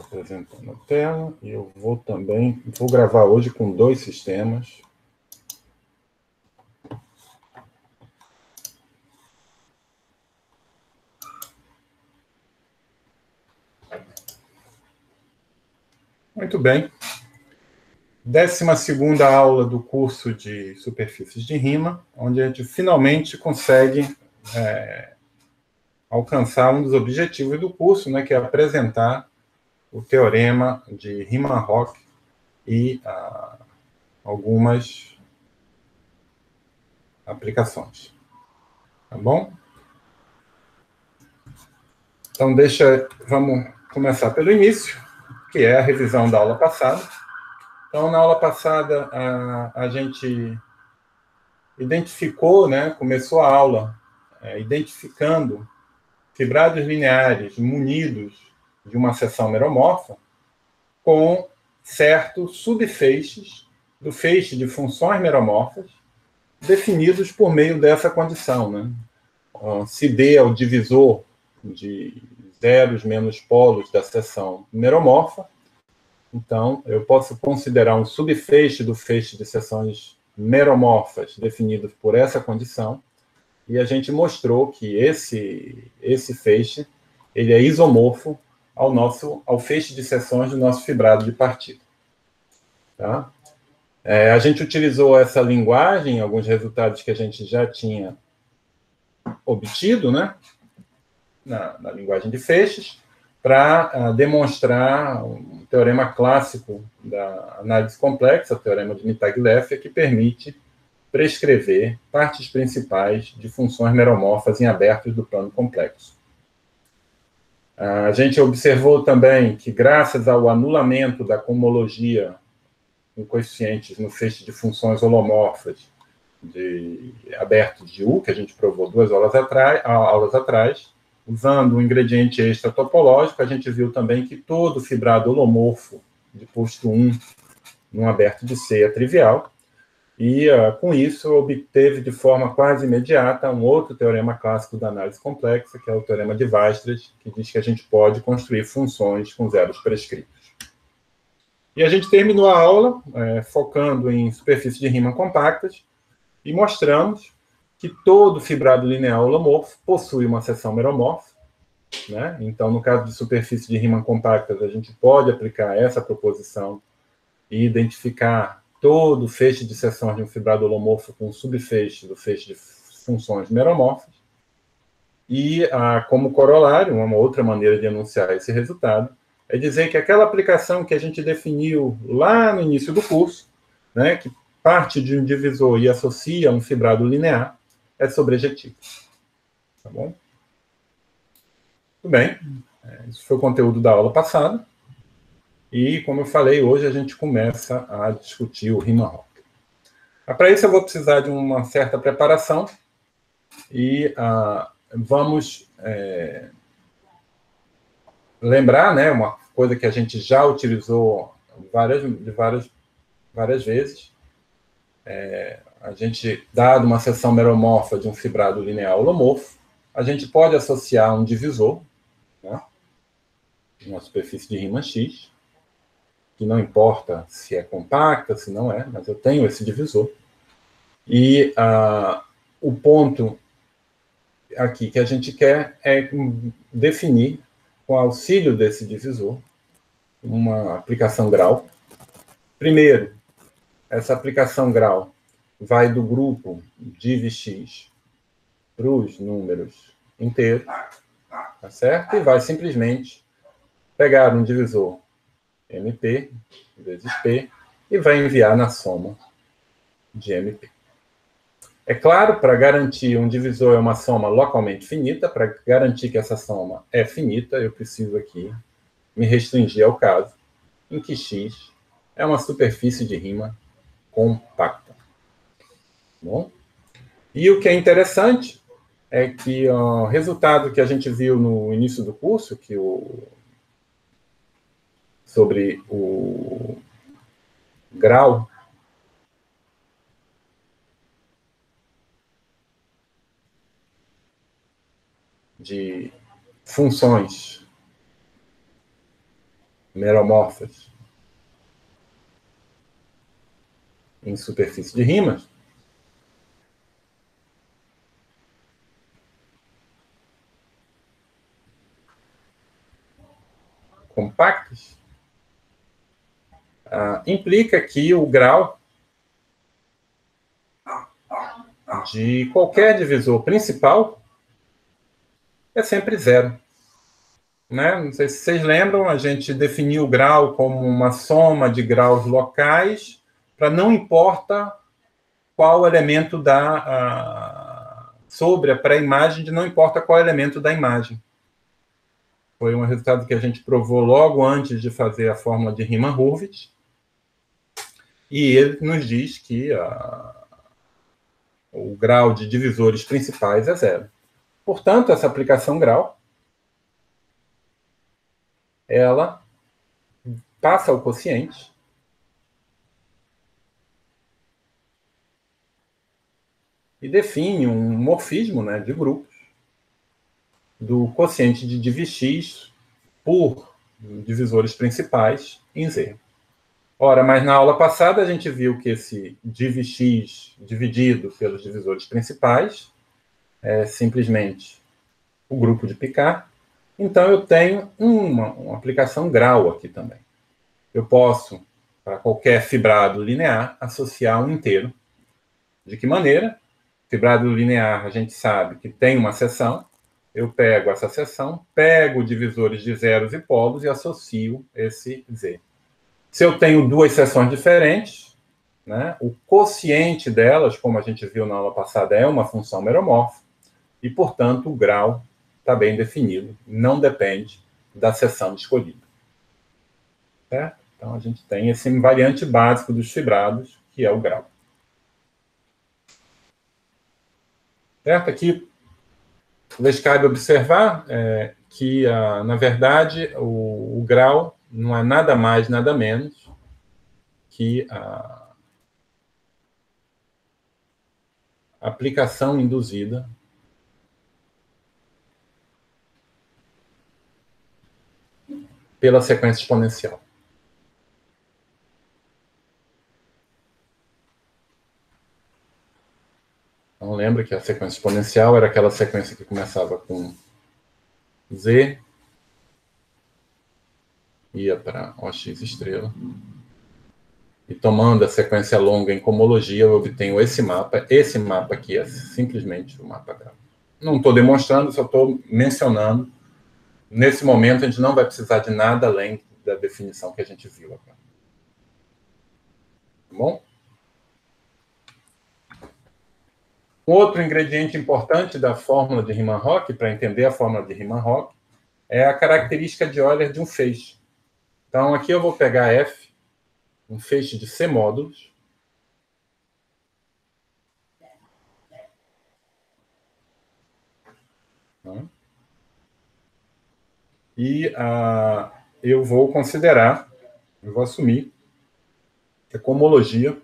Estou apresentando a tela e eu vou gravar hoje com 2 sistemas. Muito bem. 12ª aula do curso de superfícies de rima, onde a gente finalmente consegue alcançar um dos objetivos do curso, né, que é apresentar o teorema de Riemann-Roch e algumas aplicações. Tá bom? Então, vamos começar pelo início, que é a revisão da aula passada. Então, na aula passada, a gente identificou, né, começou a aula identificando fibrados lineares munidos de uma seção meromorfa com certos subfeixes do feixe de funções meromorfas definidos por meio dessa condição, né? Se D é o divisor de zeros menos polos da seção meromorfa, então eu posso considerar um subfeixe do feixe de seções meromorfas definidos por essa condição, e a gente mostrou que esse feixe ele é isomorfo ao feixe de seções do nosso fibrado de partida. Tá? A gente utilizou essa linguagem, alguns resultados que a gente já tinha obtido, né, na linguagem de feixes, para demonstrar um teorema clássico da análise complexa, o teorema de Mittag-Leffler, que permite prescrever partes principais de funções meromorfas em abertos do plano complexo. A gente observou também que, graças ao anulamento da cohomologia com coeficientes no feixe de funções holomorfas abertos de U, que a gente provou 2 aulas atrás, usando um ingrediente extra topológico, a gente viu também que todo fibrado holomorfo de posto 1 num aberto de C é trivial, e com isso obteve de forma quase imediata um outro teorema clássico da análise complexa, que é o teorema de Weierstrass, que diz que a gente pode construir funções com zeros prescritos. E a gente terminou a aula focando em superfícies de Riemann compactas e mostramos que todo fibrado linear holomorfo possui uma seção meromorfa, né? Então, no caso de superfície de Riemann compactas, a gente pode aplicar essa proposição e identificar todo o feixe de seções de um fibrado holomorfo com um subfeixe do feixe de funções meromorfas. E, como corolário, uma outra maneira de enunciar esse resultado é dizer que aquela aplicação que a gente definiu lá no início do curso, né, que parte de um divisor e associa um fibrado linear, é sobrejetiva. Tá bom? Tudo bem. Isso foi o conteúdo da aula passada. E, como eu falei, hoje a gente começa a discutir o Riemann-Roch. Para isso, eu vou precisar de uma certa preparação e vamos lembrar, né, uma coisa que a gente já utilizou várias vezes. A gente, dado uma seção meromorfa de um fibrado linear holomorfo, a gente pode associar um divisor, né, uma superfície de Riemann X, que não importa se é compacta, se não é, mas eu tenho esse divisor. E o ponto aqui que a gente quer é definir, com auxílio desse divisor, uma aplicação grau. Primeiro, essa aplicação grau vai do grupo div(x) para os números inteiros, tá certo? E vai simplesmente pegar um divisor MP vezes P e vai enviar na soma de MP. É claro, para garantir um divisor é uma soma localmente finita, para garantir que essa soma é finita, eu preciso aqui me restringir ao caso em que X é uma superfície de Riemann compacta. Bom? E o que é interessante é que o resultado que a gente viu no início do curso, sobre o grau de funções meromorfas em superfície de Riemann, compactas, implica que o grau de qualquer divisor principal é sempre zero. Né? Não sei se vocês lembram, a gente definiu o grau como uma soma de graus locais, para não importa qual elemento sobre a pré-imagem, de não importa qual elemento da imagem. Foi um resultado que a gente provou logo antes de fazer a fórmula de Riemann-Hurwitz, e ele nos diz que o grau de divisores principais é zero. Portanto, essa aplicação grau, ela passa o quociente e define um morfismo, né, de grupos do quociente de div(x) por divisores principais em Z. Ora, mas na aula passada a gente viu que esse div(x) dividido pelos divisores principais é simplesmente o grupo de Picard. Então eu tenho uma aplicação grau aqui também. Eu posso, para qualquer fibrado linear, associar um inteiro. De que maneira? Fibrado linear, a gente sabe que tem uma seção. Eu pego essa seção, pego divisores de zeros e polos e associo esse Z. Se eu tenho duas seções diferentes, né, o quociente delas, como a gente viu na aula passada, é uma função meromorfa, e, portanto, o grau está bem definido, não depende da seção escolhida. Certo? Então, a gente tem esse invariante básico dos fibrados, que é o grau. Certo? Aqui, lhes cabe observar que, na verdade, o grau não é nada mais, nada menos que a aplicação induzida pela sequência exponencial. Então, lembra que a sequência exponencial era aquela sequência que começava com Z, ia para OX estrela, e tomando a sequência longa em cohomologia, eu obtenho esse mapa. Esse mapa aqui é simplesmente o mapa grau. Não estou demonstrando, só estou mencionando. Nesse momento, a gente não vai precisar de nada além da definição que a gente viu agora. Tá bom? Um outro ingrediente importante da fórmula de Riemann-Roch, para entender a fórmula de Riemann-Roch, é a característica de Euler de um feixe. Então, aqui eu vou pegar F, um feixe de C módulos, e eu vou considerar, eu vou assumir que a cohomologia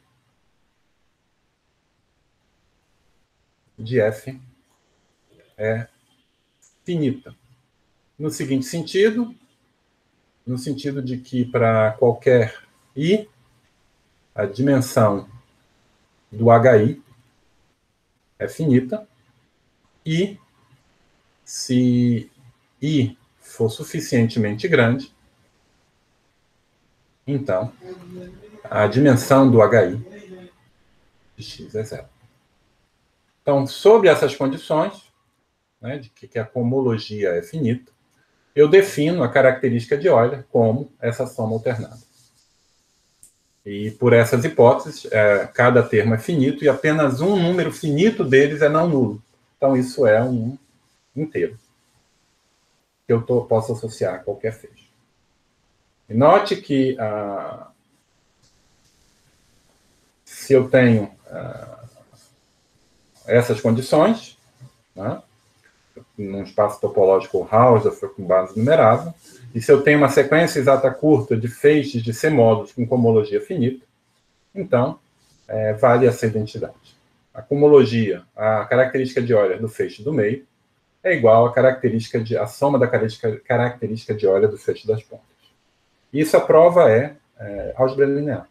de F é finita. No seguinte sentido, no sentido de que para qualquer I, a dimensão do HI é finita, e se I for suficientemente grande, então a dimensão do HI de X é zero. Então, sobre essas condições, né, de que a cohomologia é finita, eu defino a característica de Euler como essa soma alternada. E por essas hipóteses, cada termo é finito e apenas um número finito deles é não nulo. Então, isso é um inteiro que eu posso associar a qualquer feixe. E note que se eu tenho essas condições, né, num espaço topológico Hausdorff com base numerável, e se eu tenho uma sequência exata curta de feixes de C módulos com cohomologia finita, então vale essa identidade. A cohomologia, a característica de Euler do feixe do meio, é igual à a soma da característica de Euler do feixe das pontas. Isso a prova é álgebra linear.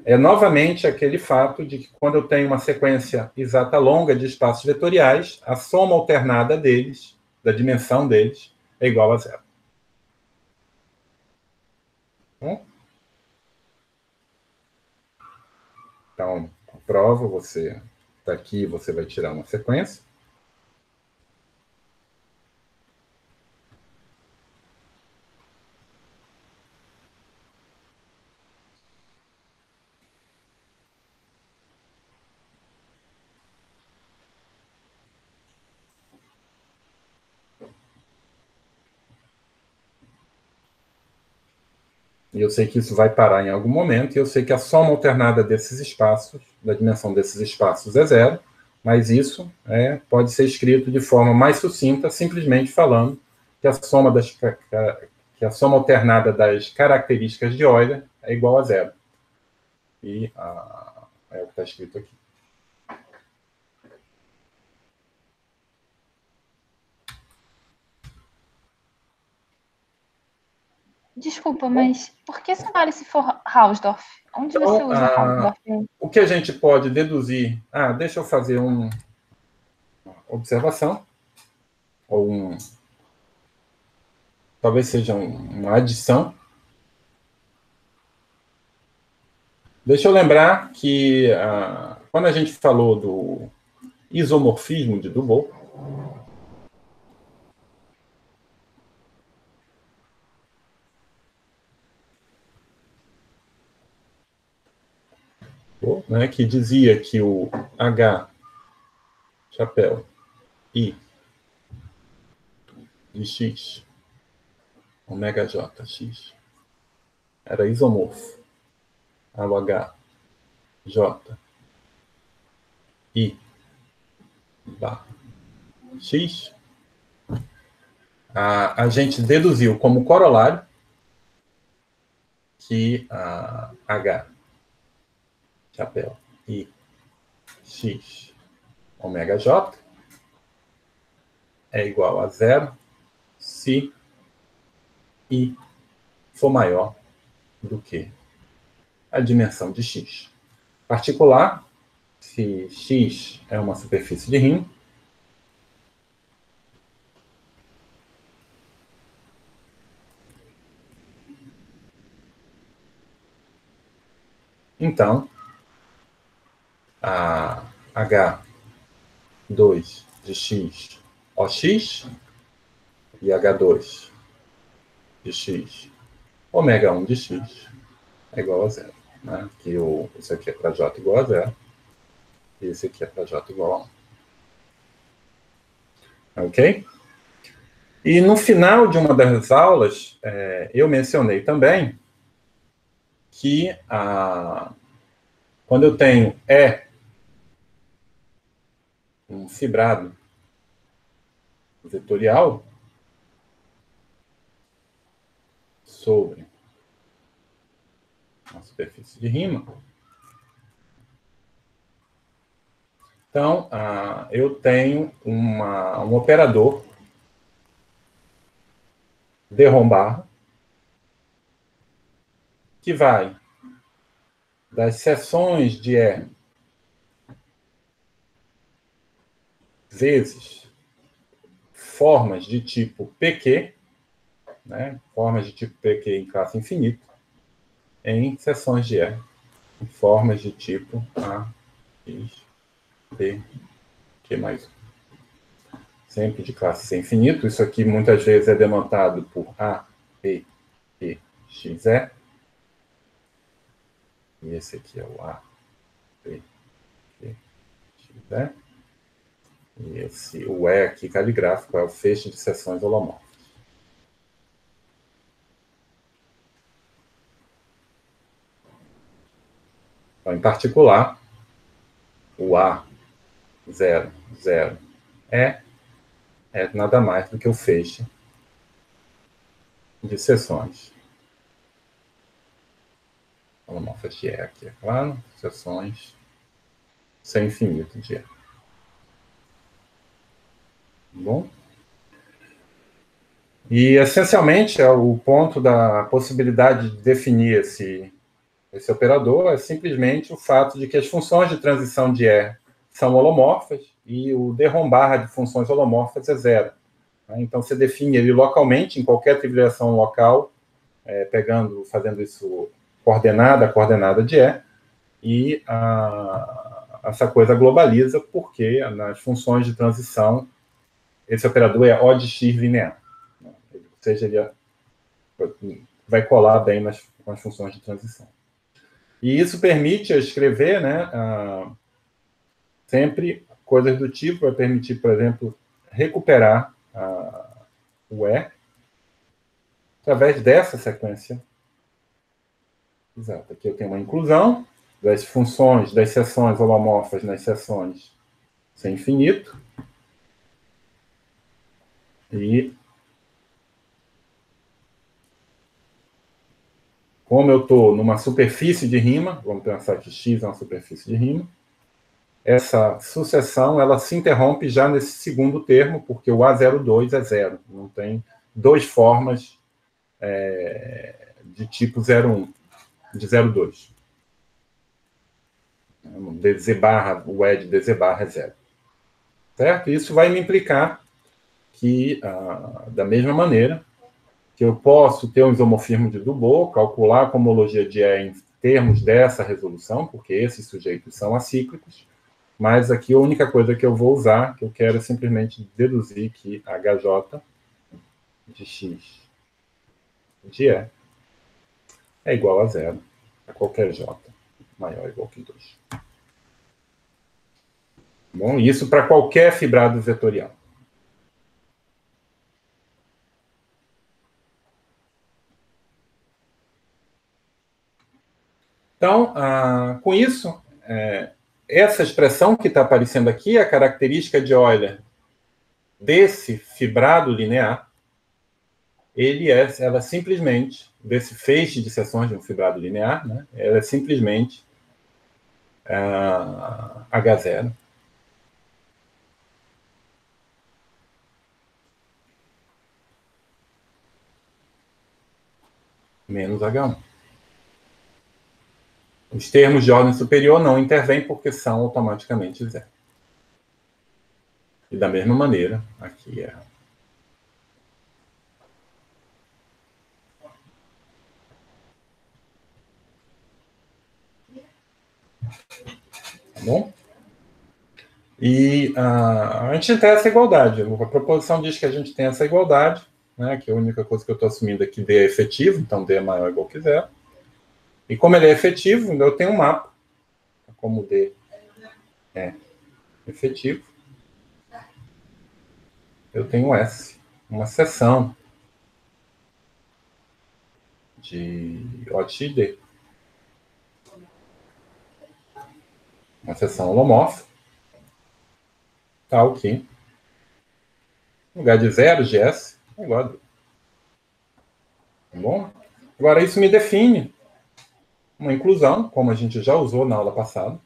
É novamente aquele fato de que quando eu tenho uma sequência exata longa de espaços vetoriais, a soma alternada deles, da dimensão deles, é igual a zero. Então, a prova, você daqui você vai tirar uma sequência. E eu sei que isso vai parar em algum momento, e eu sei que a soma alternada desses espaços, da dimensão desses espaços, é zero, mas isso pode ser escrito de forma mais sucinta, simplesmente falando que que a soma alternada das características de Euler é igual a zero. E é o que está escrito aqui. Desculpa, mas por que essa análise for Hausdorff? Onde Então, você usa Hausdorff? o que a gente pode deduzir... deixa eu fazer uma observação, ou talvez seja uma adição. Deixa eu lembrar que quando a gente falou do isomorfismo de Dubois, que dizia que o H, chapéu, I de X, ômega J, X, era isomorfo ao H, J, I, barra, X, a gente deduziu como corolário que H, chapéu, I, X, ômega J é igual a zero se I for maior do que a dimensão de X. Particular, se X é uma superfície de Riemann, então a H2 de X OX e H2 de X ômega 1 de X é igual a zero. Né? Que isso aqui é para J igual a zero e esse aqui é para J igual a 1. Ok? E no final de uma das aulas, eu mencionei também que quando eu tenho um fibrado vetorial sobre uma superfície de Riemann, então eu tenho um operador de Rombarra que vai das seções de E vezes formas de tipo PQ, né, formas de tipo PQ em classe infinita, em seções de E, em formas de tipo A, X, P, Q mais 1. Sempre de classe C infinito. Isso aqui muitas vezes é demandado por A, P, Q, X, E. E esse aqui é o A, P, Q, X, E. E o E aqui caligráfico é o feixe de seções holomórficas. Então, em particular, o A0, 0, é nada mais do que o feixe de seções holomórficas de E aqui, é claro, seções sem infinito de E. Bom? E, essencialmente, o ponto da possibilidade de definir esse operador é simplesmente o fato de que as funções de transição de E são holomorfas e o d-rom de funções holomorfas é zero. Então, você define ele localmente, em qualquer trivialização local, fazendo isso coordenada a coordenada de E, e essa coisa globaliza porque nas funções de transição esse operador é O de x linear. Ou seja, ele vai colar bem com as funções de transição. E isso permite escrever, né, sempre coisas do tipo, vai permitir, por exemplo, recuperar o E através dessa sequência. Exato. Aqui eu tenho uma inclusão das funções, das seções holomorfas nas seções sem infinito. E como eu estou numa superfície de rima, vamos pensar que x é uma superfície de rima, essa sucessão ela se interrompe já nesse segundo termo, porque o A02 é zero. Não tem duas formas de tipo 01, de 02. O E de dz barra é zero. Certo? Isso vai me implicar que, da mesma maneira, que eu posso ter um isomorfismo de Dubos, calcular a cohomologia de E em termos dessa resolução, porque esses sujeitos são acíclicos, mas aqui a única coisa que eu vou usar, que eu quero é simplesmente deduzir que HJ de x de E é igual a zero a qualquer J maior ou igual que 2. Bom, isso para qualquer fibrado vetorial. Então, com isso, essa expressão que está aparecendo aqui, a característica de Euler desse fibrado linear, ela simplesmente, desse feixe de seções de um fibrado linear, né, ela é simplesmente H0 menos H1. Os termos de ordem superior não intervêm porque são automaticamente zero. E da mesma maneira, aqui é. Tá bom? E a gente tem essa igualdade. A proposição diz que a gente tem essa igualdade, né, que a única coisa que eu estou assumindo é que D é efetivo, então D é maior ou igual que zero. E como ele é efetivo, eu tenho um mapa. Como D é efetivo, eu tenho S, uma seção de O de XD. Uma seção holomorfa, tal que, no lugar de 0 de S, é igual a D. Tá bom? Agora, isso me define uma inclusão, como a gente já usou na aula passada,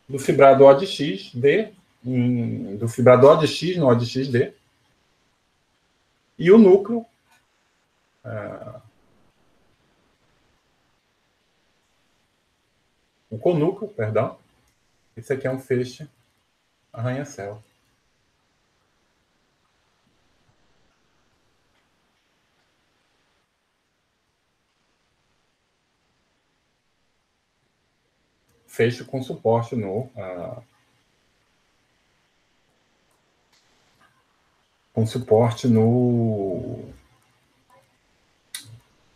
do fibrado O de X, D, do fibrado O de X no O de X, D, e o núcleo o conúcleo, perdão, esse aqui é um feixe arranha-céu. Feixe com suporte no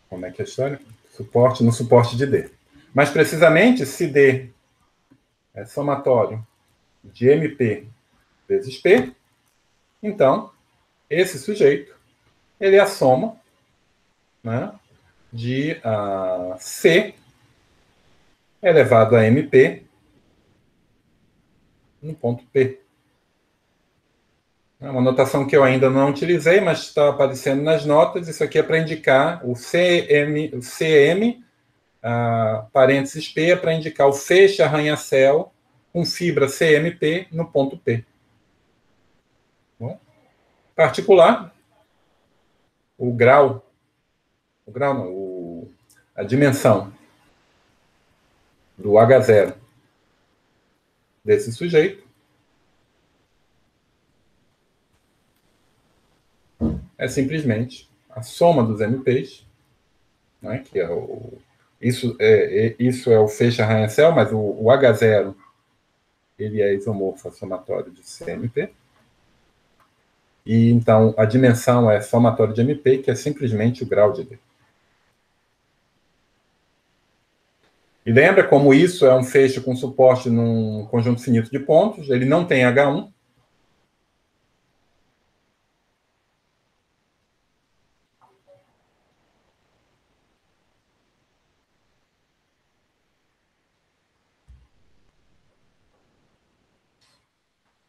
como é que é a história? No suporte de D. Mais precisamente, se D é somatório de MP vezes P, então, esse sujeito, ele é a soma, né, de C elevado a MP no ponto P. É uma notação que eu ainda não utilizei, mas está aparecendo nas notas. Isso aqui é para indicar o CM, parênteses P, é para indicar o feixe arranha-céu com fibra CMP no ponto P. Bom? particular, a dimensão do H0 desse sujeito é simplesmente a soma dos MPs, né, que é isso é o Feixe-Arranha-Cell, mas o H0 ele é isomorfo somatório de CMP. E então a dimensão é somatório de MP, que é simplesmente o grau de D. E lembra como isso é um feixe com suporte num conjunto finito de pontos, ele não tem H1.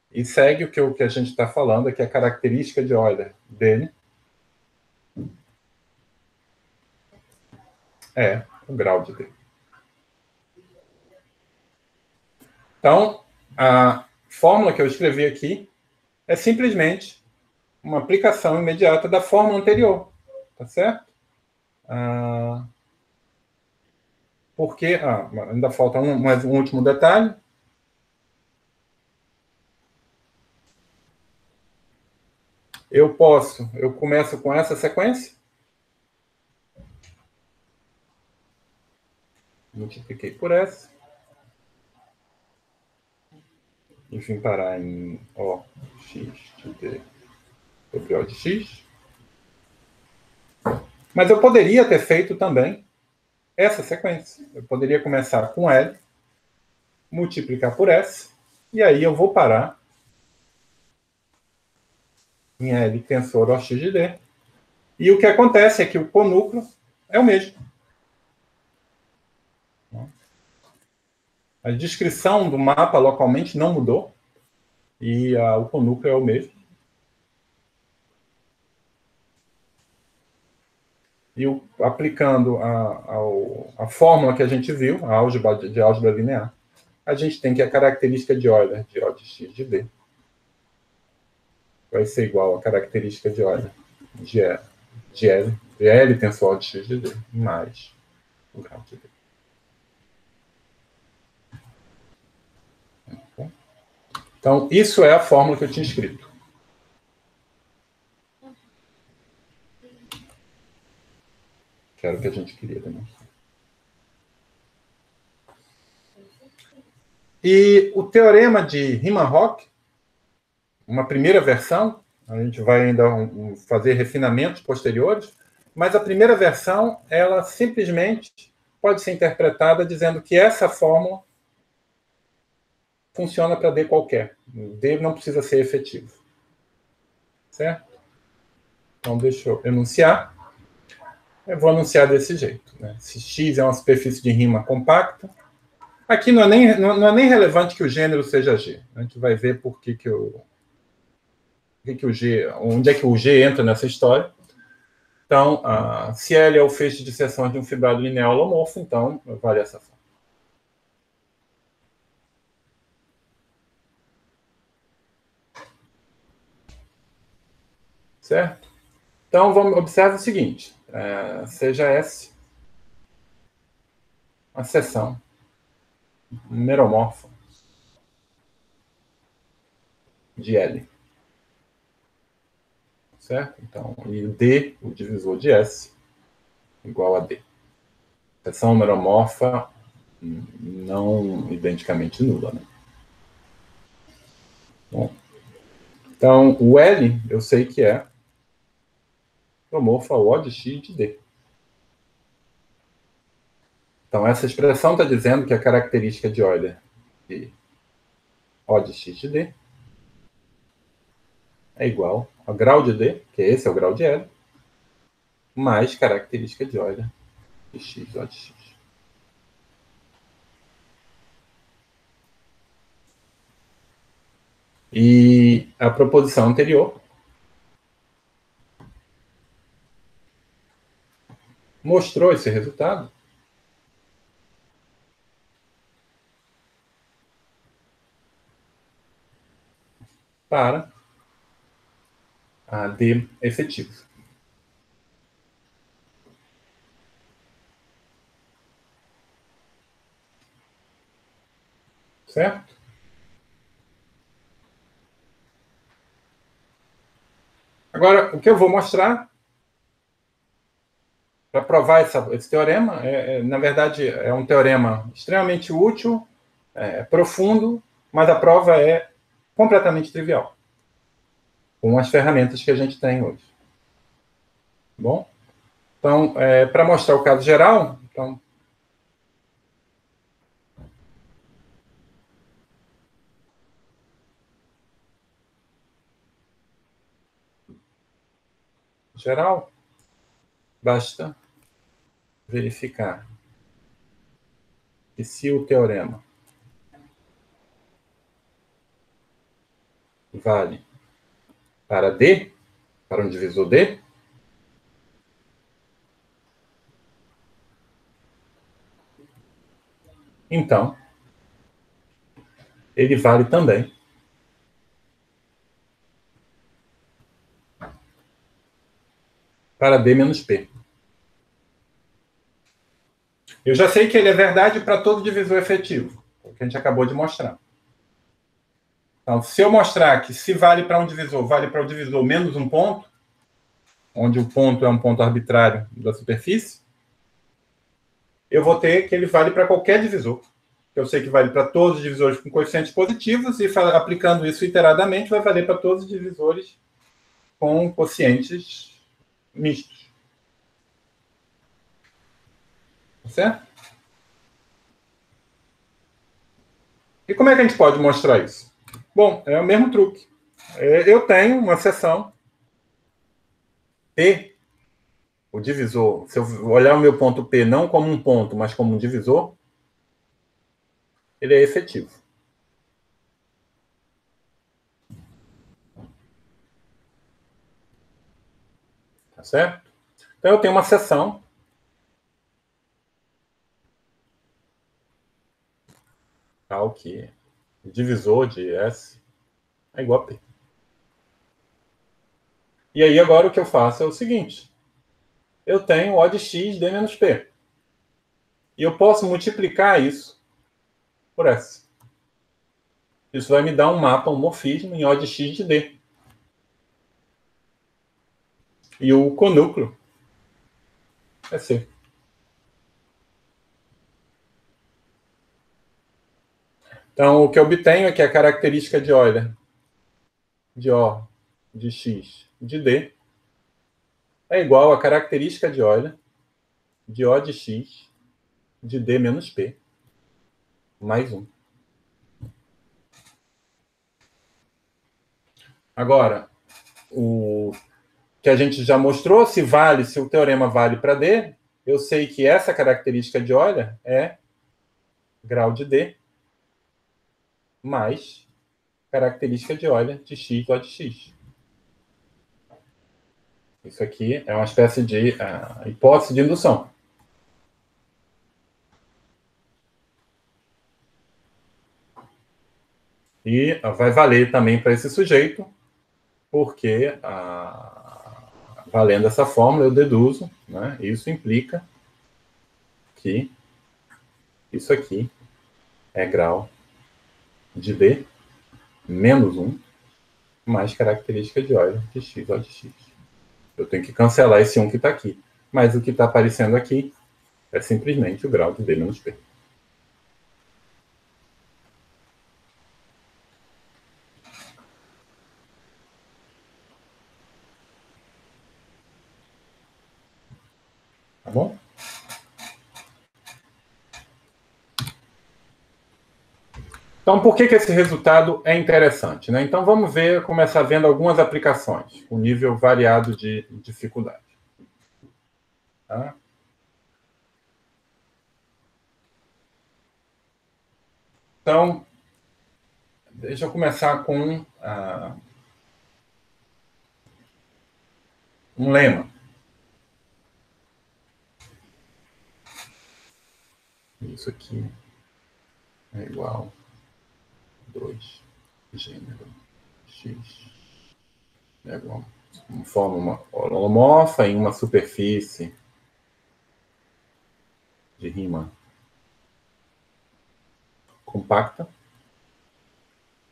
E segue o que a gente está falando, que é a característica de Euler dele é o grau de D. Então, a fórmula que eu escrevi aqui é simplesmente uma aplicação imediata da fórmula anterior, tá certo? Porque ainda falta mais um último detalhe. Eu começo com essa sequência. Multipliquei por essa. E vim parar em OX de D sobre O de X. Mas eu poderia ter feito também essa sequência. Eu poderia começar com L, multiplicar por S, e aí eu vou parar em L tensor OX de D. E o que acontece é que o conúcleo é o mesmo. A descrição do mapa localmente não mudou, e o conúcleo é o mesmo. E aplicando a fórmula que a gente viu, a álgebra de álgebra linear, a gente tem que a característica de Euler de O de X de D vai ser igual à característica de Euler de L tensor de X de D mais o grau de D. Então, isso é a fórmula que eu tinha escrito. Que era o que a gente queria demonstrar. E o teorema de Riemann-Roch, uma primeira versão, a gente vai ainda fazer refinamentos posteriores, mas a primeira versão, ela simplesmente pode ser interpretada dizendo que essa fórmula funciona para D qualquer. D não precisa ser efetivo. Certo? Então, deixa eu enunciar. Eu vou anunciar desse jeito. Né? Se X é uma superfície de Riemann compacta, aqui não é nem relevante que o gênero seja G. A gente vai ver por que o G, onde é que o G entra nessa história. Então, se L é o feixe de seções de um fibrado linear holomorfo, então vale essa forma. Certo? Então, observar o seguinte. Seja S a seção meromorfa de L. Certo? Então, e D, o divisor de S, igual a D. Seção meromorfa não identicamente nula. Né? Bom, então, o L, eu sei que é meromorfo O de X de D. Então, essa expressão está dizendo que a característica de Euler de O de X de D é igual ao grau de D, que esse é o grau de L, mais característica de Euler de X O de X. E a proposição anterior mostrou esse resultado para D efetivo. Certo? Agora, o que eu vou mostrar para provar esse teorema, na verdade, é um teorema extremamente útil, profundo, mas a prova é completamente trivial, com as ferramentas que a gente tem hoje. Bom? Então, para mostrar o caso geral, então, geral, basta verificar que se o teorema vale para D, para um divisor D, então ele vale também para D menos P. Eu já sei que ele é verdade para todo divisor efetivo, o que a gente acabou de mostrar. Então, se eu mostrar que se vale para um divisor, vale para o divisor menos um ponto, onde o ponto é um ponto arbitrário da superfície, eu vou ter que ele vale para qualquer divisor. Eu sei que vale para todos os divisores com coeficientes positivos, e aplicando isso iteradamente, vai valer para todos os divisores com quocientes mistos. Tá certo? E como é que a gente pode mostrar isso? Bom, é o mesmo truque. Eu tenho uma seção P, o divisor. Se eu olhar o meu ponto P não como um ponto, mas como um divisor, ele é efetivo. Tá certo? Então eu tenho uma seção tal que o divisor de S é igual a P. E aí agora o que eu faço é o seguinte. Eu tenho O de x D menos P. E eu posso multiplicar isso por S. Isso vai me dar um mapa, um morfismo em O de x de D. E o conúcleo é C. Então, o que eu obtenho é que a característica de Euler de O de x de D é igual à característica de Euler de O de x de D menos P mais 1. Agora, o que a gente já mostrou, se o teorema vale para D, eu sei que essa característica de Euler é grau de D mais característica de Euler de x O de x. Isso aqui é uma espécie de hipótese de indução. E vai valer também para esse sujeito, porque valendo essa fórmula eu deduzo, né, isso implica que isso aqui é grau de D menos 1 mais característica de Euler de x O de x. Eu tenho que cancelar esse 1 que está aqui. Mas o que está aparecendo aqui é simplesmente o grau de D menos P. Tá bom? Então, por que esse resultado é interessante, né? Então, vamos começar vendo algumas aplicações, com nível variado de dificuldade. Tá? Então, deixa eu começar com um lema. Isso aqui é igual a 2 gênero x é igual forma holomorfa em uma superfície de rima compacta.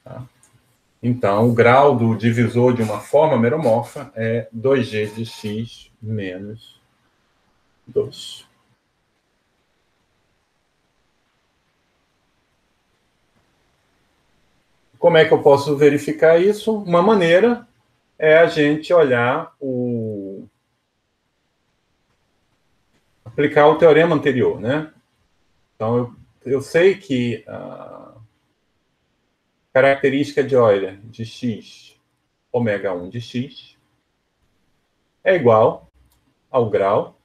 Tá? Então, o grau do divisor de uma forma meromorfa é 2g de x menos 2. Como é que eu posso verificar isso? Uma maneira é a gente olhar aplicar o teorema anterior, né? Então, eu sei que a característica de Euler de x, ômega 1 de x, é igual ao grau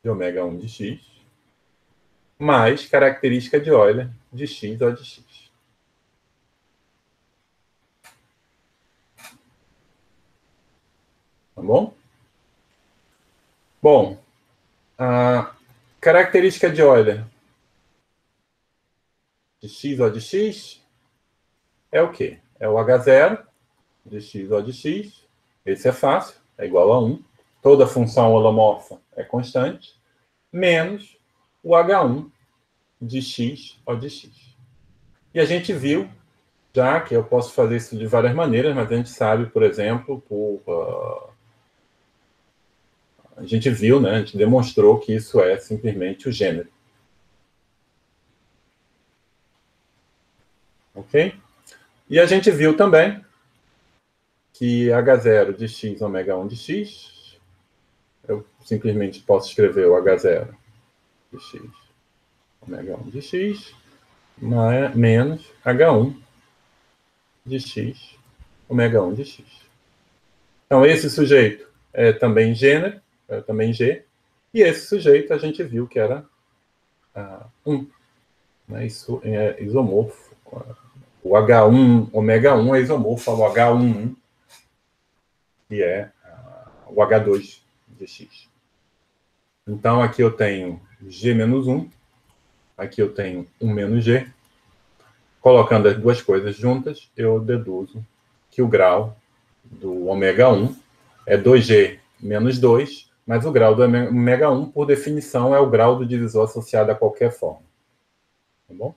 de ômega 1 de x, mais característica de Euler de x ou de x. Tá bom? Bom, a característica de Euler de x ou de x é o quê? É o H0 de x ou de x. Esse é fácil, é igual a 1. Toda função holomorfa é constante, menos o H1 de x ou de x. E a gente viu, já que eu posso fazer isso de várias maneiras, mas a gente sabe, por exemplo, a gente viu, né, a gente demonstrou que isso é simplesmente o gênero. Ok? E a gente viu também que H0 de x ômega 1 de x, eu simplesmente posso escrever o H0 de x ômega 1 de x, menos H1 de x ômega 1 de x. Então, esse sujeito é também gênero, é também G, e esse sujeito a gente viu que era 1. Né? Isso é isomorfo. O H1, ômega 1 é isomorfo ao H11, que é o H2 de x. Então, aqui eu tenho G menos 1, aqui eu tenho 1 menos G. Colocando as duas coisas juntas, eu deduzo que o grau do ômega 1 é 2G menos 2, mas o grau do ômega 1, por definição, é o grau do divisor associado a qualquer forma. Tá bom?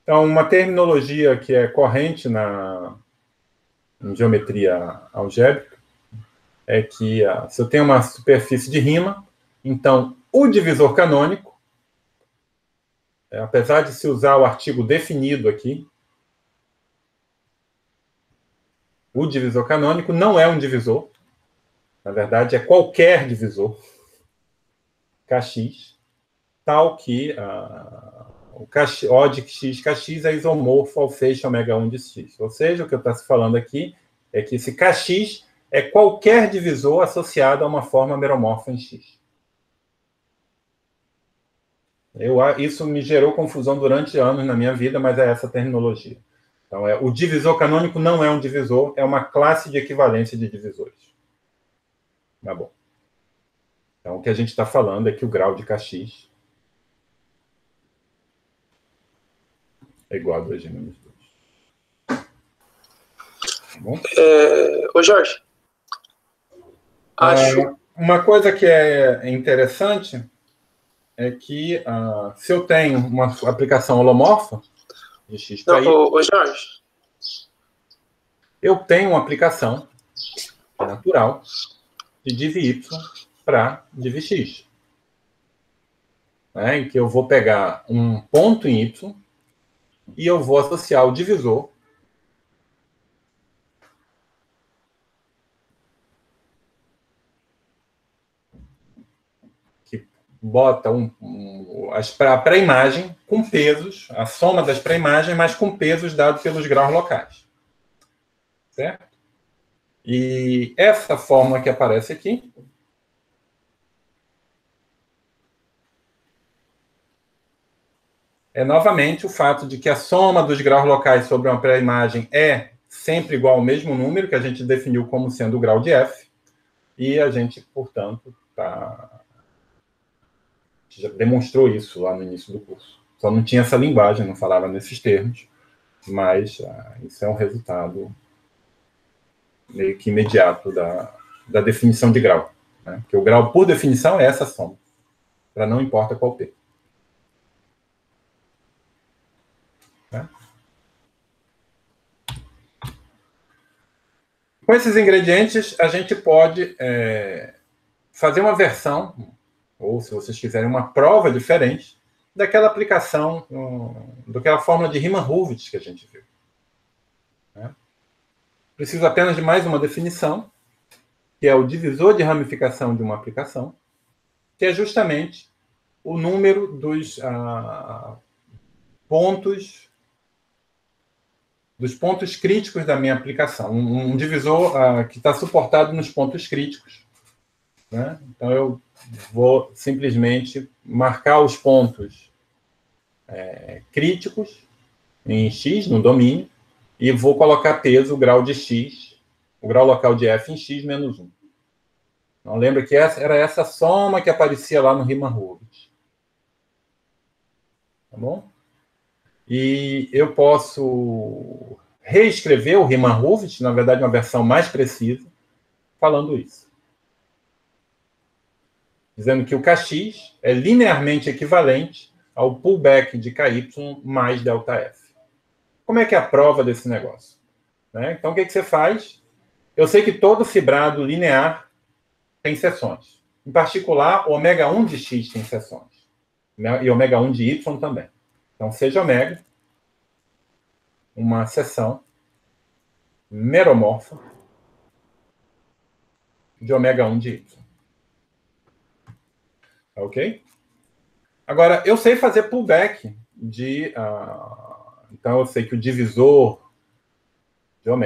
Então, uma terminologia que é corrente em geometria algébrica é que se eu tenho uma superfície de rima, então o divisor canônico, apesar de se usar o artigo definido aqui, o divisor canônico não é um divisor. Na verdade, é qualquer divisor Kx, tal que o O de x Kx é isomorfo ao feixe ômega 1 de x. Ou seja, o que eu estou falando aqui é que esse Kx é qualquer divisor associado a uma forma meromorfa em x. Isso me gerou confusão durante anos na minha vida, mas é essa terminologia. Então, o divisor canônico não é um divisor, é uma classe de equivalência de divisores. Tá bom. Então, o que a gente está falando é que o grau de Kx é igual a 2G menos 2. Tá bom? Ô, Jorge. Uma coisa que é interessante é que se eu tenho uma aplicação holomorfa de x para y, ô, Jorge. eu tenho uma aplicação natural de div y para div x. Né, em que eu vou pegar um ponto em y e eu vou associar o divisor que bota a pré-imagem com pesos, a soma das pré-imagens, mas com pesos dados pelos graus locais. Certo? E essa fórmula que aparece aqui é novamente o fato de que a soma dos graus locais sobre uma pré-imagem é sempre igual ao mesmo número, que a gente definiu como sendo o grau de f, e a gente, portanto, já demonstrou isso lá no início do curso. Só não tinha essa linguagem, não falava nesses termos, mas isso é um resultado meio que imediato da definição de grau. Né? Porque o grau, por definição, é essa soma, para não importa qual P. Tá? Com esses ingredientes, a gente pode fazer uma versão, ou se vocês quiserem, uma prova diferente daquela aplicação, daquela fórmula de Riemann-Hurwitz que a gente viu. Né? Preciso apenas de mais uma definição, que é o divisor de ramificação de uma aplicação, que é justamente o número dos pontos críticos da minha aplicação. Um divisor que está suportado nos pontos críticos. Né? Então, eu vou simplesmente marcar os pontos críticos em X, no domínio, e vou colocar peso, o grau de X, o grau local de F em X menos 1. Então, lembra que era essa soma que aparecia lá no Riemann-Hurwitz. Tá bom? E eu posso reescrever o Riemann-Hurwitz, na verdade, uma versão mais precisa, falando isso. Dizendo que o Kx é linearmente equivalente ao pullback de Ky mais ΔF. Como é que é a prova desse negócio? Né? Então, o que você faz? Eu sei que todo fibrado linear tem seções. Em particular, o ω1 de x tem seções. E ω1 de y também. Então, seja ω uma seção meromorfa de ω1 de y. Ok? Agora, eu sei fazer pullback de... então, eu sei que o divisor de ω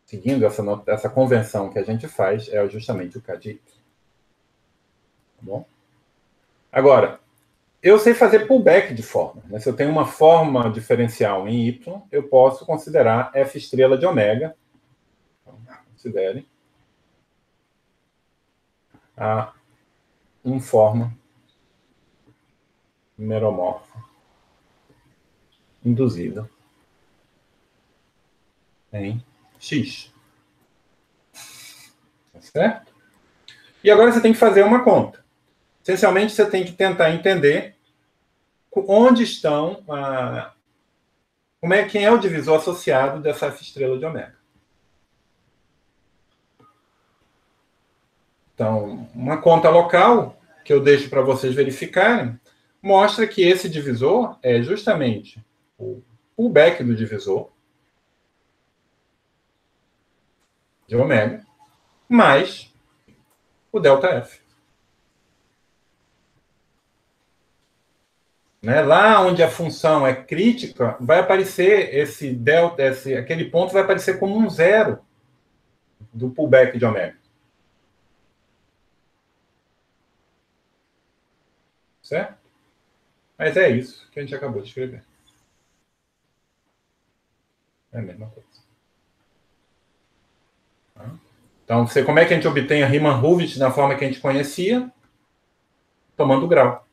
seguindo essa convenção que a gente faz, é justamente o K de y. Tá bom? Agora, eu sei fazer pullback de forma. Né? Se eu tenho uma forma diferencial em y, eu posso considerar f estrela de ω. Então, considerem uma forma meromorfa induzida em x. Tá certo? E agora você tem que fazer uma conta. Essencialmente, você tem que tentar entender onde estão... quem é o divisor associado dessa f estrela de ω. Então, uma conta local, que eu deixo para vocês verificarem, mostra que esse divisor é justamente o pullback do divisor de ω mais o ΔF. Né? Lá onde a função é crítica, vai aparecer esse delta, aquele ponto vai aparecer como um zero do pullback de ω. Certo? Mas é isso que a gente acabou de escrever. É a mesma coisa. Então, como é que a gente obtém a Riemann-Hurwitz na forma que a gente conhecia? Tomando grau.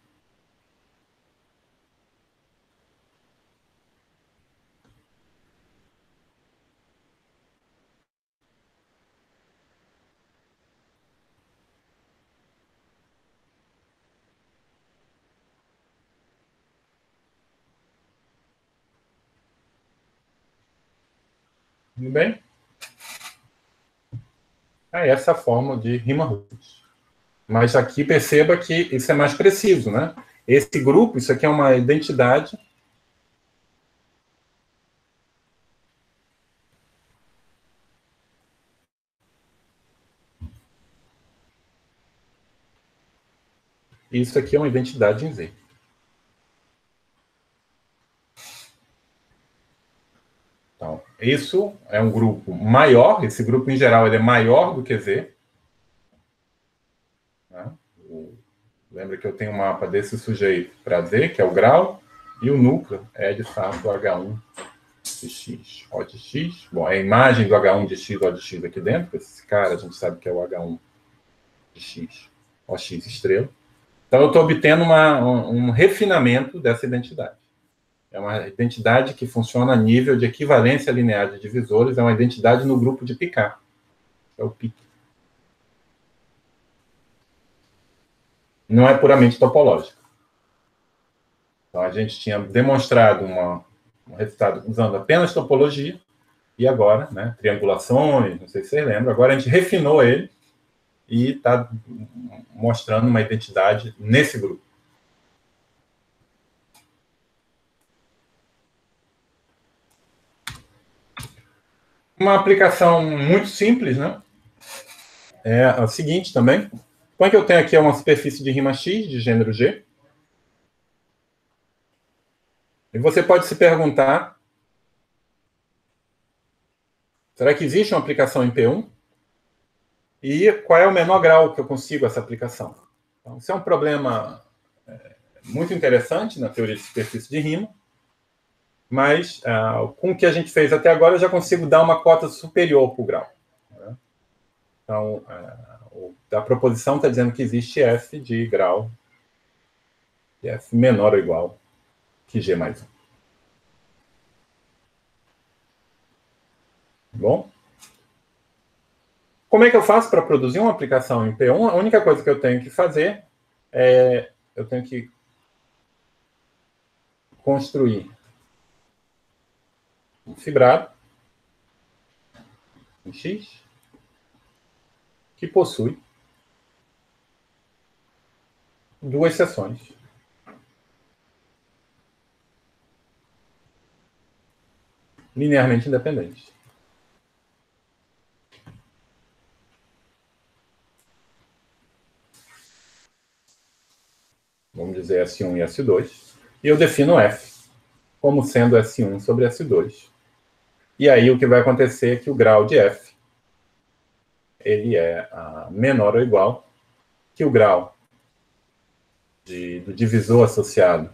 Tudo bem? Essa forma de Riemann-Hurwitz. Mas aqui perceba que isso é mais preciso, né? Esse grupo, isso aqui é uma identidade. Isso aqui é uma identidade em Z. Então, isso é um grupo maior, esse grupo em geral ele é maior do que Z. Né? Lembra que eu tenho um mapa desse sujeito para Z, que é o grau, e o núcleo é de fato H1 de X, O de X. Bom, é a imagem do H1 de X, O de X aqui dentro, esse cara a gente sabe que é o H1 de X, OX estrela. Então eu estou obtendo um refinamento dessa identidade. É uma identidade que funciona a nível de equivalência linear de divisores, é uma identidade no grupo de Picard. É o PIC. Não é puramente topológico. Então, a gente tinha demonstrado um resultado usando apenas topologia, e agora, né, triangulações, não sei se vocês lembram, agora a gente refinou ele e está mostrando uma identidade nesse grupo. Uma aplicação muito simples, né? É a seguinte também. Põe que eu tenho aqui uma superfície de rima X, de gênero G. E você pode se perguntar, será que existe uma aplicação em P1? E qual é o menor grau que eu consigo essa aplicação? Então, isso é um problema muito interessante na teoria de superfície de rima, mas com o que a gente fez até agora, eu já consigo dar uma cota superior para o grau. Né? Então, a proposição está dizendo que existe f de grau de f menor ou igual que g mais 1. Bom? Como é que eu faço para produzir uma aplicação em P1? A única coisa que eu tenho que fazer é eu tenho que construir um fibrado em X que possui duas seções. Linearmente independentes. Vamos dizer S1 e S2. E eu defino F como sendo S1 sobre S2. E aí o que vai acontecer é que o grau de F ele é menor ou igual que o grau do divisor associado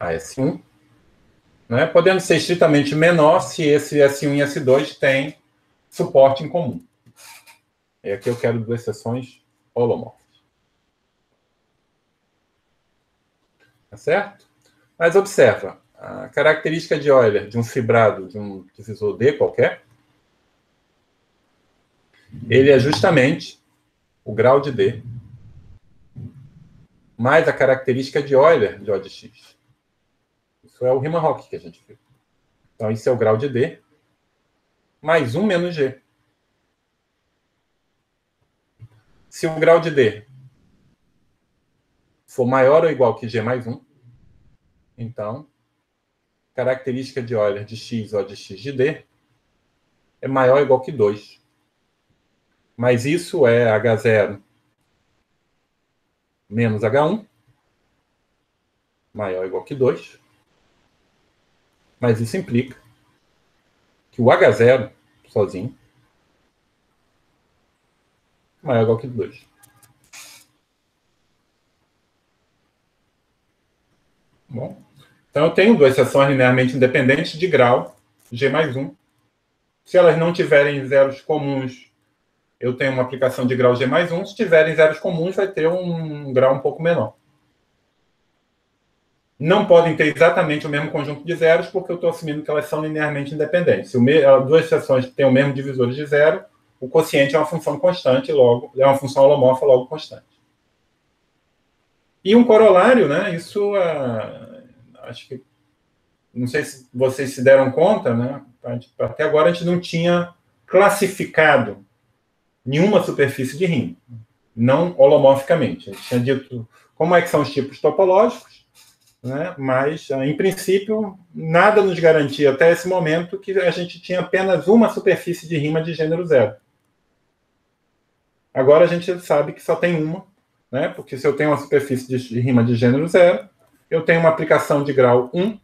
a S1, né? Podendo ser estritamente menor se esse S1 e S2 têm suporte em comum. E aqui eu quero duas seções holomorfas. Tá certo? Mas observa, a característica de Euler de um fibrado de um divisor D qualquer, ele é justamente o grau de D mais a característica de Euler de O de X. Isso é o Riemann-Roch que a gente viu. Então, isso é o grau de D mais 1 menos G. Se o grau de D for maior ou igual que G mais 1, então, característica de Euler de X, O de X de D, é maior ou igual que 2. Mas isso é H0 menos H1, maior ou igual que 2. Mas isso implica que o H0, sozinho, é maior ou igual que 2. Bom, então eu tenho duas seções linearmente independentes de grau G mais 1. Se elas não tiverem zeros comuns, eu tenho uma aplicação de grau G mais 1. Se tiverem zeros comuns, vai ter um grau um pouco menor. Não podem ter exatamente o mesmo conjunto de zeros, porque eu estou assumindo que elas são linearmente independentes. Se duas seções têm o mesmo divisor de zero, o quociente é uma função constante, logo é uma função holomorfa, logo constante. E um corolário, né? Isso, acho que, não sei se vocês se deram conta, né? Até agora a gente não tinha classificado nenhuma superfície de Riemann, não holomorficamente. A gente tinha dito como é que são os tipos topológicos, né? Mas, em princípio, nada nos garantia até esse momento que a gente tinha apenas uma superfície de Riemann de gênero zero. Agora a gente sabe que só tem uma, né? Porque se eu tenho uma superfície de Riemann de gênero zero, eu tenho uma aplicação de grau 1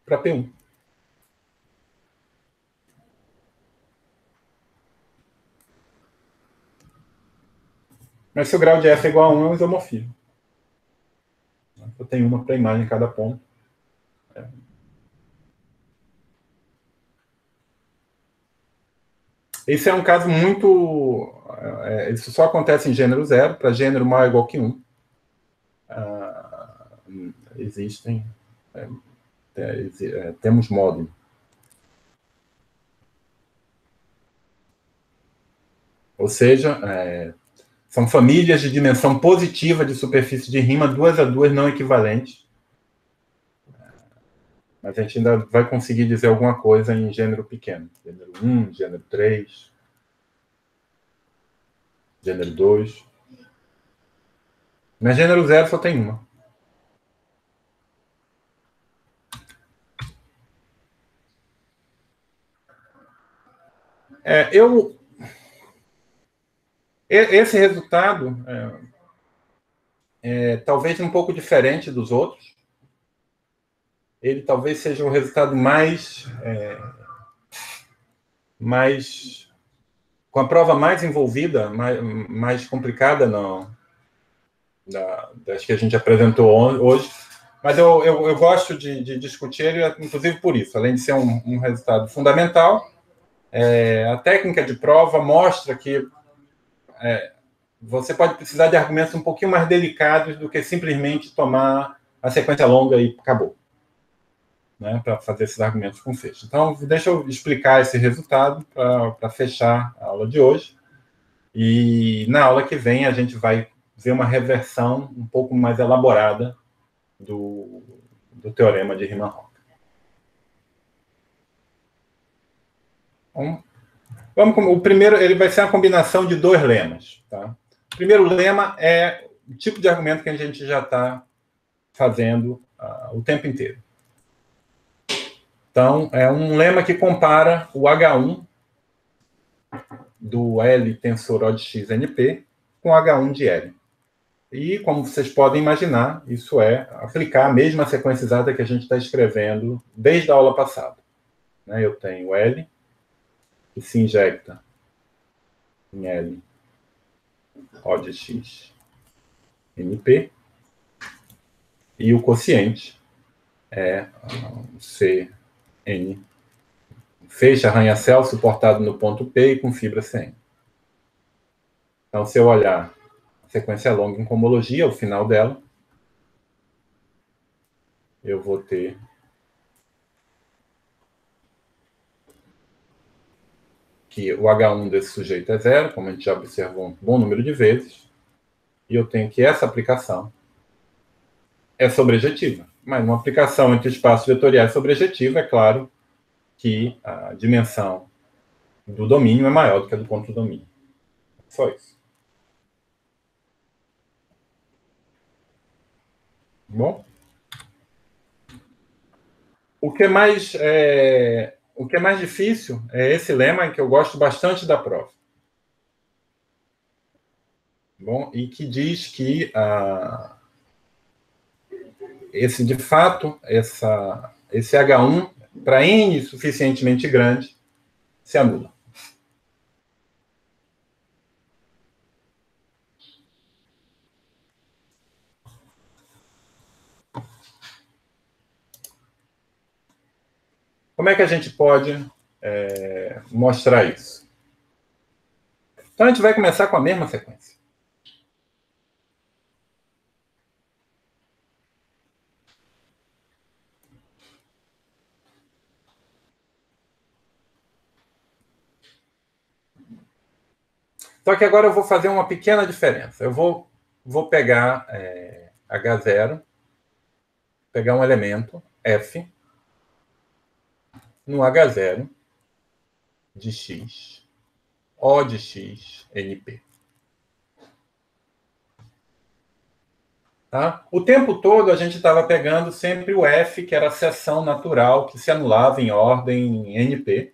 para P1. Mas se o grau de F é igual a 1, é um isomorfismo. Eu tenho uma para imagem em cada ponto. Esse é um caso muito... isso só acontece em gênero zero, para gênero maior ou igual que 1. existem, temos módulo. Ou seja, são famílias de dimensão positiva de superfície de Riemann, 2 a 2 não equivalentes. Mas a gente ainda vai conseguir dizer alguma coisa em gênero pequeno. Gênero 1, gênero 3, gênero 2. Mas gênero 0 só tem uma. Esse resultado talvez um pouco diferente dos outros. Ele talvez seja um resultado mais com a prova mais envolvida, mais complicada das que a gente apresentou hoje. Mas eu gosto de discutir ele, inclusive por isso, além de ser um resultado fundamental. A técnica de prova mostra que você pode precisar de argumentos um pouquinho mais delicados do que simplesmente tomar a sequência longa e acabou, né, para fazer esses argumentos com fecho. Então, deixa eu explicar esse resultado para fechar a aula de hoje. E na aula que vem a gente vai ver uma reversão um pouco mais elaborada do teorema de Riemann-Roch. O primeiro, ele vai ser uma combinação de 2 lemas. Tá? O primeiro lema é o tipo de argumento que a gente já está fazendo o tempo inteiro. Então, é um lema que compara o H1 do L tensor O de x NP com H1 de L. E, como vocês podem imaginar, isso é aplicar a mesma sequência exata que a gente está escrevendo desde a aula passada. Eu tenho L, que se injecta em L O de x NP, e o quociente é CN, feixe arranha-céu suportado no ponto P e com fibra CN. Então, se eu olhar a sequência longa em cohomologia, o final dela, eu vou ter que o H1 desse sujeito é 0, como a gente já observou um bom número de vezes, e eu tenho que essa aplicação é sobrejetiva. Mas uma aplicação entre espaços vetoriais sobrejetiva, é claro que a dimensão do domínio é maior do que a do contradomínio. Só isso. Bom? O que é mais difícil é esse lema, que eu gosto bastante da prova. Bom, e que diz que de fato, esse H1, para N suficientemente grande, se anula. Como é que a gente pode mostrar isso? Então, a gente vai começar com a mesma sequência. Só que agora eu vou fazer uma pequena diferença. Eu vou pegar H0, pegar um elemento, F, no H0 de x, O de x, NP. Tá? O tempo todo a gente estava pegando sempre o F, que era a seção natural que se anulava em ordem NP,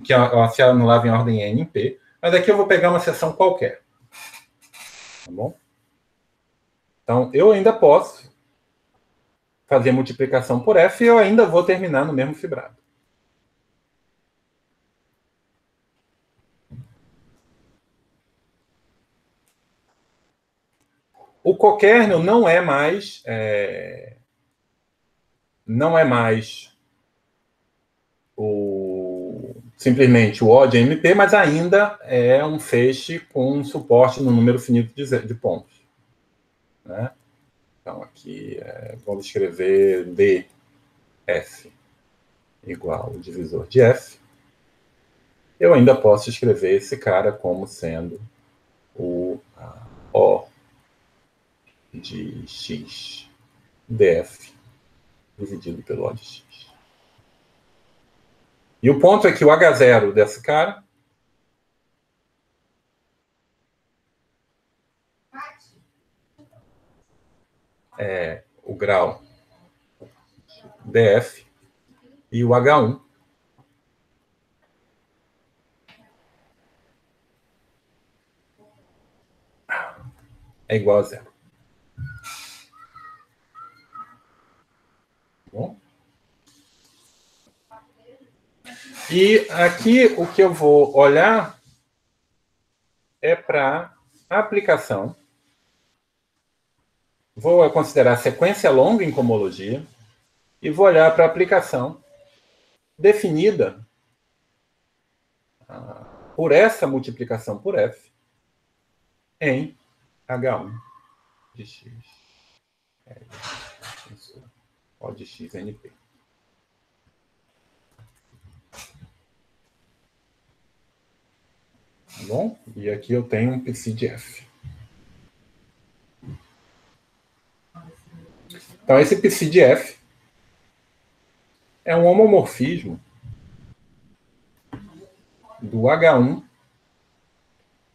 que se anulava em ordem NP, mas aqui eu vou pegar uma seção qualquer. Tá bom? Então, eu ainda posso fazer multiplicação por F e eu ainda vou terminar no mesmo fibrado. O coquernel não é mais simplesmente o O de MP, mas ainda é um feixe com suporte no número finito de pontos. Né? Então, aqui, vamos escrever dF igual ao divisor de F. Eu ainda posso escrever esse cara como sendo o O de X dF dividido pelo O de X. E o ponto é que o H0 desse cara é o grau dF e o H1 é igual a zero. Bom? E aqui o que eu vou olhar é para a aplicação. Vou considerar sequência longa em cohomologia e vou olhar para a aplicação definida por essa multiplicação por F em H1 de X. O de X NP. Tá bom? E aqui eu tenho um psi de F. Então, esse psi de F é um homomorfismo do H1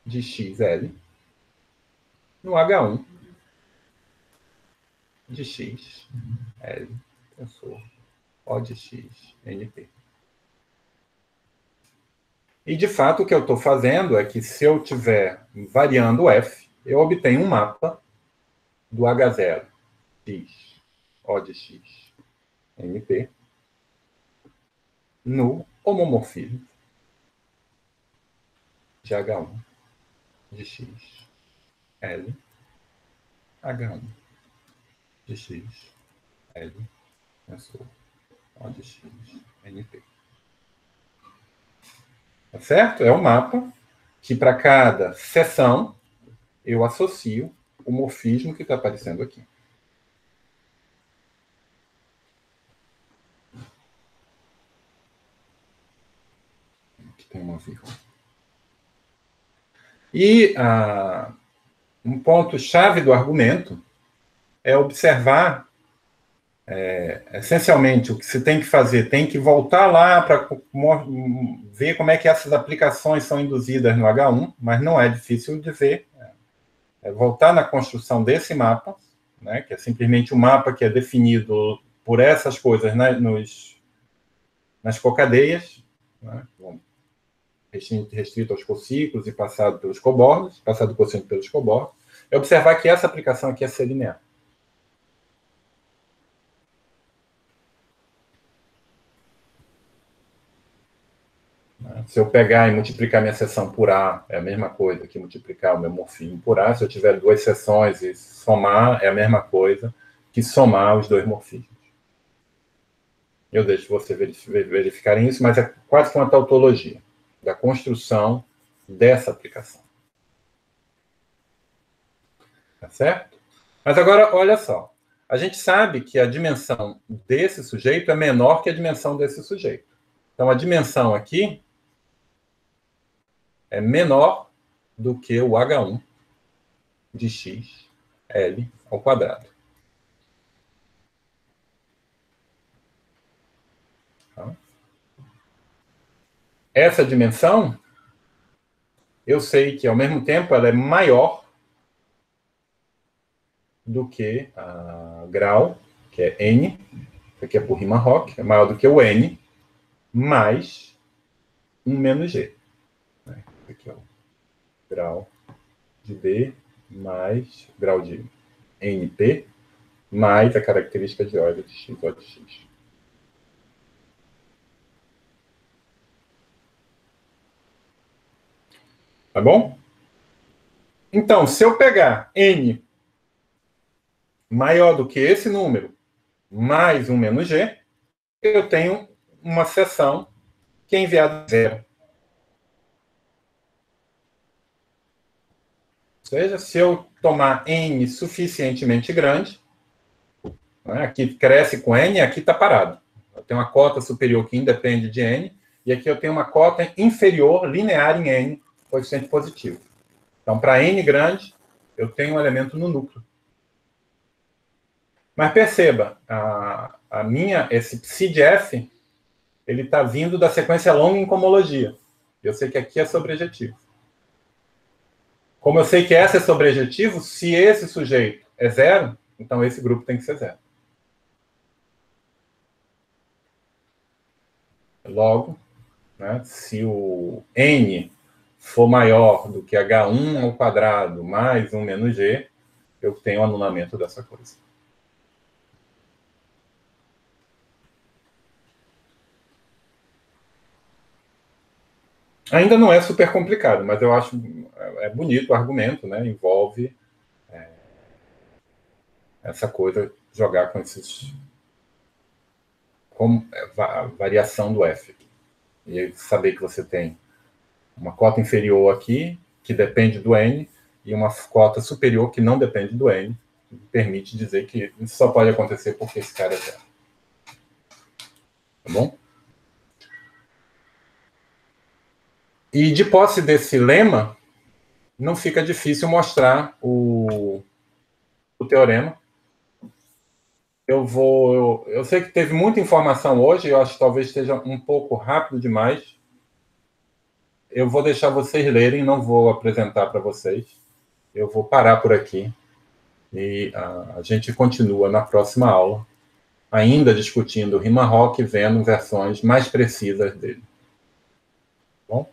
de XL no H1 de XL, tensor O de X NP. E, de fato, o que eu estou fazendo é que, se eu estiver variando F, eu obtenho um mapa do H0 X, O de X, NP, no homomorfismo de H1 de X, L, H1 de X, L, tensor O de X, NP. Tá certo? É um mapa que, para cada seção, eu associo o morfismo que está aparecendo aqui. Aqui tem uma vírgula. E um ponto-chave do argumento é observar, essencialmente, o que se tem que fazer. Tem que voltar lá para ver como é que essas aplicações são induzidas no H1, mas não é difícil de ver. É voltar na construção desse mapa, né, que é simplesmente um mapa que é definido por essas coisas, né, nas cocadeias, né, restrito aos cociclos e passado pelos cobordos, passado o cosseno pelos cobordos, é observar que essa aplicação aqui é ser linear. Se eu pegar e multiplicar minha seção por A, é a mesma coisa que multiplicar o meu morfismo por A. Se eu tiver duas seções e somar, é a mesma coisa que somar os dois morfismos. Eu deixo vocês verificarem isso, mas é quase que uma tautologia da construção dessa aplicação. Tá certo? Mas agora, olha só. A gente sabe que a dimensão desse sujeito é menor que a dimensão desse sujeito. Então, a dimensão aqui é menor do que o H1 de x L ao quadrado. Tá? Essa dimensão, eu sei que, ao mesmo tempo, ela é maior do que a grau, que é N, que aqui é por Riemann-Roch, é maior do que o N, mais 1 menos G. Aqui é o grau de D mais grau de NP mais a característica de ordem de x, O de x. Tá bom? Então, se eu pegar N maior do que esse número, mais 1 menos G, eu tenho uma seção que é enviada a zero. Ou seja, se eu tomar N suficientemente grande, né? Aqui cresce com N, aqui está parado. Eu tenho uma cota superior que independe de N, e aqui eu tenho uma cota inferior linear em N, coeficiente positivo. Então, para N grande, eu tenho um elemento no núcleo. Mas perceba, esse psi de F, ele está vindo da sequência longa em cohomologia. Eu sei que aqui é sobrejetivo. Como eu sei que essa é sobrejetivo, se esse sujeito é zero, então esse grupo tem que ser zero. Logo, né, se o N for maior do que H1 ao quadrado mais 1 menos G, eu tenho o anulamento dessa coisa. Ainda não é super complicado, mas eu acho bonito o argumento, né? Envolve essa coisa, jogar com esses... como a variação do F. E aí saber que você tem uma cota inferior aqui, que depende do N, e uma cota superior que não depende do N, que permite dizer que isso só pode acontecer porque esse cara é zero. Tá bom? E de posse desse lema, não fica difícil mostrar o teorema. Eu sei que teve muita informação hoje, eu acho que talvez esteja um pouco rápido demais. Eu vou deixar vocês lerem, não vou apresentar para vocês. Eu vou parar por aqui. E a gente continua na próxima aula, ainda discutindo o Riemann-Roch, vendo versões mais precisas dele. Bom?